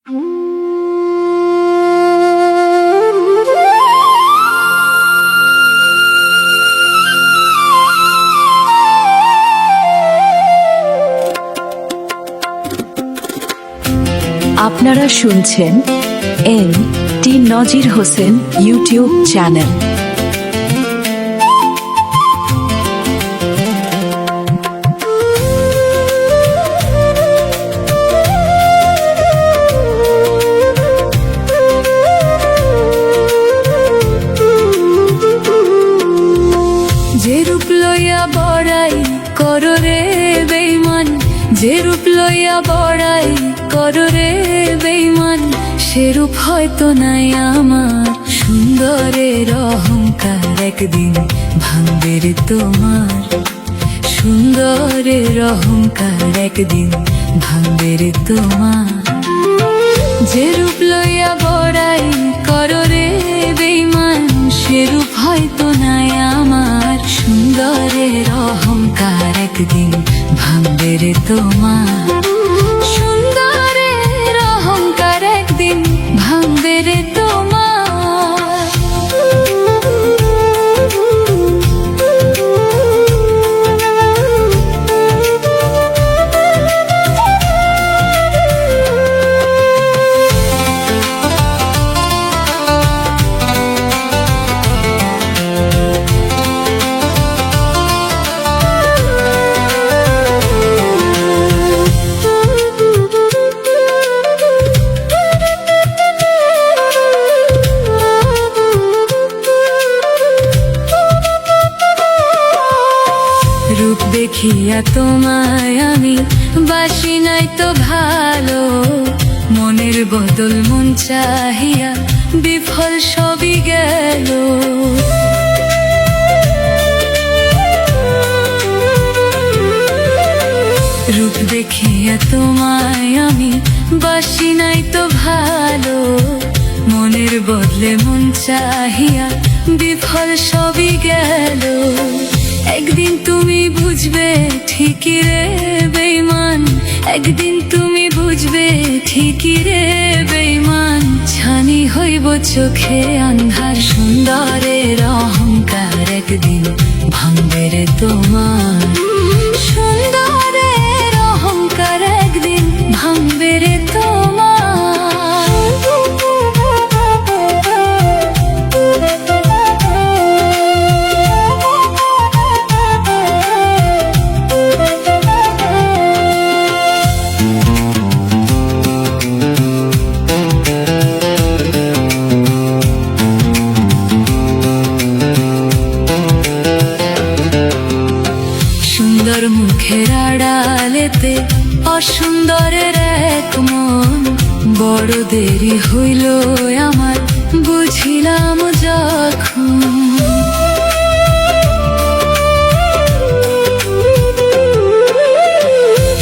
আপনারা শুনছেন এন.টি. নজির হোসেন ইউটিউব চ্যানেল। যে রূপ লইয়া বড়াই করো রে বেঈমান, যে রূপ লইয়া বড়াই করো রে বেঈমান, সে রূপ হয়তো নাই আমার। সুন্দরের অহংকার একদিন ভাঙবে রে তোমার, সুন্দরের অহংকার একদিন ভাঙবে রে তোমার। যে রূপ লইয়া বড়াই করো রে বেঈমান, সে রূপ হয়তো নাই আমার। সুন্দরের অহংকার একদিন ভাঙবে রে তোমার, সুন্দরের অহংকার একদিন ভাঙবে রে তোমার। রূপ দেখিয়া তোমায় আমি বাসি নাই তো ভালো, মনের বদল মন চাহিয়া বিফল সবই গেল। রূপ দেখিয়া তোমায় আমি বাসি নাই তো ভালো, মনের বদলে মন চাহিয়া বিফল সবই গেল। একদিন তুমি বুঝবে ঠিকই রে বেঈমান, একদিন তুমি বুঝবে ঠিকই রে বেঈমান। ছানি হইব চোখে আন্ধার, সুন্দরের অহংকার একদিন ভাঙবে রে তোমার, সুন্দরের অহংকার একদিন ভাঙবে রে তোমার। সুন্দর মুখের আড়ালেতে অসুন্দরের এক মন, বড় দেরি হইল আমার বুঝিলাম যখন।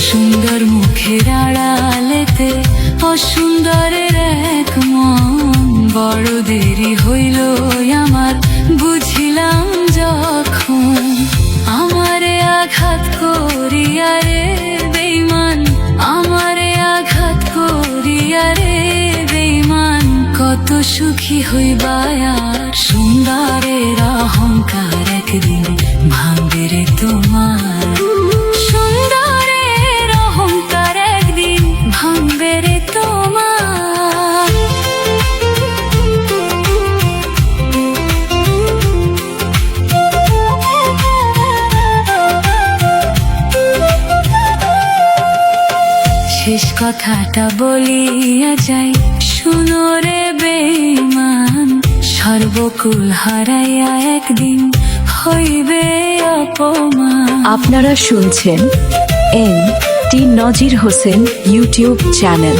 সুন্দর মুখের আড়ালেতে অসুন্দরের এক মন, বড় দেরি হইল আমার বুঝিলাম যখন। আমারে আঘাত করিয়া রে বেঈমান, আমারে আঘাত করিয়া রে বেঈমান, কত সুখী হইবা আর। সুন্দরের অহংকার একদিন ভাঙবে রে তোমার, সুন্দরের অহংকার একদিন ভাঙবে রে তোমার। শেষ কথাটা বলিয়া যাই, শুনো রে বেঈমান, সর্বকুল হারাইয়া একদিন হইবে অপমান। আপনারা শুনছেন এন.টি. নজির হোসেন ইউটিউব চ্যানেল।